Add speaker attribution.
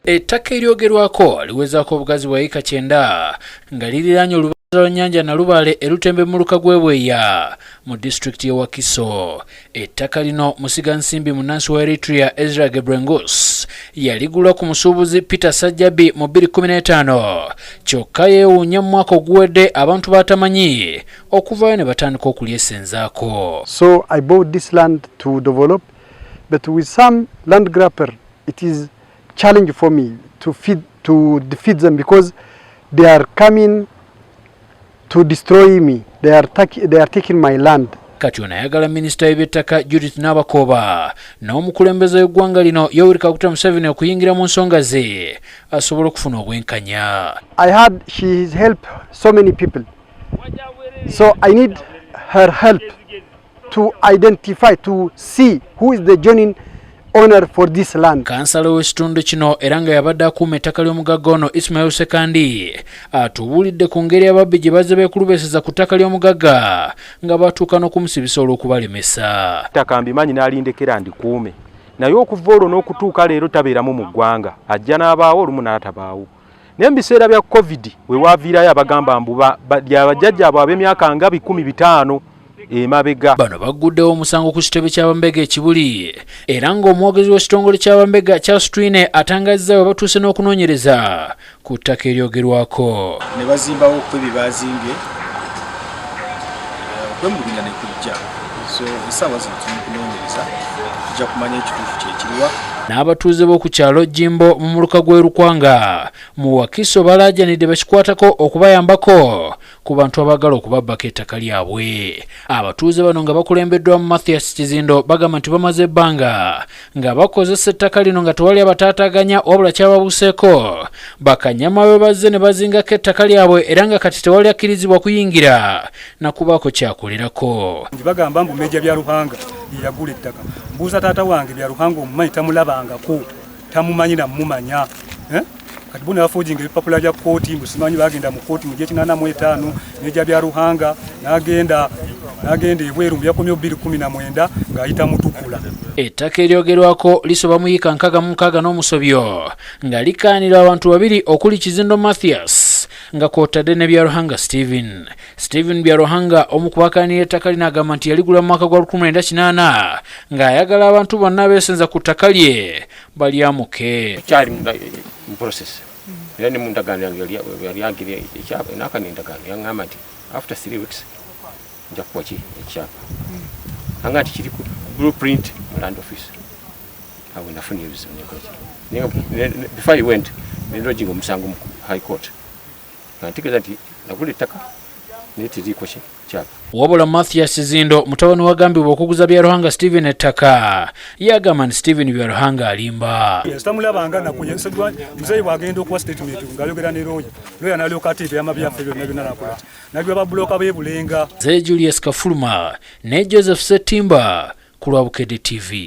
Speaker 1: Ettaka eryogerwako liwezaako obugazi bwa eka 9 nga liriraanye olubalama lw'ennyanja Nalubaale erutembe mu luka gw'ebweya mu disitulikiti y'e Wakiso. Ettaka lino Musigansimbi munnansi wa Eritrea Ezra Gebrengus yaligula ku musuubuzi Peter Sajjabi mu 2015 kyokka yeewuunya mu mwaka oguwedde abantu batamanyi okuvaayo ne batandika okulyesenzaako.
Speaker 2: So I bought this land to develop, but with some land grabber it is challenge for me to defeat them because they are coming to destroy me. They are taking my land.
Speaker 1: Kati onayagala minisita w'eby'ettaka Judith Nabakoba n'omukulembeze w'eggwanga lino Yoweri Kaguta Museveni okuyingira mu nsonga ze asobola okufuna obwenkanya.
Speaker 2: I heard she has helped so many people, so I need her help to identify, to see who is the genuine owner for this land.
Speaker 1: Kansala w'ekitundu kino era nga yabadde akuuma ettaka ly'omugagga ono Ismail Sekandi atubuulidde ku ngeri ababbi gye bazze beekulubeeseza ku ttaka ly'omugagga nga batuuka n'okumusibisa olw'okubalemesa.
Speaker 3: Ettaka mbimanyi n'alindekera ndikuume naye okuva olwo n'okutuuka leero tabeeramu mu ggwanga, ajja n'abaawo olumu n'atabaawo. Naye mu biseera bya COVID we waaviirayo abagamba mbu bajjajja abo ab'emyaka nga 15 emabega.
Speaker 1: Bano bagguddewo omusango ku kitebe ky'Abambega ekibuli era ng'omwogezi w'ekitongole ky'Abambega Charles Twine atangazza we batuuse n'okunoonyereza ku ttaka eryogerwako.
Speaker 4: Ne bazimbawo okwebi bazimbye okwemulugunya ne kujja, so essaawa zino tuli kunoonyereza tujja kumanya ekituufu kyekiriwa.
Speaker 1: N'abatuuze b'oku kyalo Jimbo mu muluka gw'e Rukwanga mu Wakiso balaajanidde bakikwatako okubayambako ku bantu abaagala okubabbako ettaka lyabwe. Abatuuze bano nga bakulembeddwa mu Mathias Kizindo bagamba nti bamaze ebbanga nga bakozesa ettaka lino nga tewali abataataaganya wabula kyababuuseeko bakanyama be bazze ne bazingako ettaka lyabwe era nga kati tewali akkirizibwa kuyingira na kubaako kyakolerako.
Speaker 5: Bagamba mbu Meja bya Ruhanga ly'eyagula ettaka. Mbuuza taata wange bya Ruhanga omumanyi tamulabangako, tamumanyi na mumanya. Kati bonna bafujinga ebipapula bya kkooti mbu simanyi bagenda mu kkooti mu 1985 Meja bya Ruhanga n'agenda ebweru mu 2019 ng'ayita Mutukula.
Speaker 1: Ettaka eryogerwako lisoba mu yiika 66 n'omusobyo nga likaanira abantu babiri okuli Kizindo Mathias nga kw'otadde ne Byaruhanga Stephen Byaruhanga omu ku bakaanira ettaka lino agamba nti yaligula mu mwaka gwa 1998 ng'ayagala abantu bonna beesenza ku ttaka lye balyamuke.
Speaker 6: Kyali mu process era ne mu ndagaano yange yali ekyapa n'akani endagaano yaŋŋamba nti after 3 weeks nja kuwa ekyapa anga nti kiri ku blueprint mu land office awo nafuna ebizibu before he went nendoginga omusango mu high court nga ntegeeza nti nagula ettaka naye teriiko kyapa.
Speaker 1: Wabula Mathias Zindo mutabani wagambibwa okuguza Byaruhanga Stephen ettaka yagamba nti Stephen Byaruhanga alimba.
Speaker 5: Tamulabanga nakunyesebwa muzeeyi bwagenda okuwa statement ng'ayogera ne lawyer n'alyoka ate amabyaffe byonna nakola nabyo babulooka beebulenga.
Speaker 1: Julius Kafuluma ne Joseph Setimba ku lwa Bukedde TV.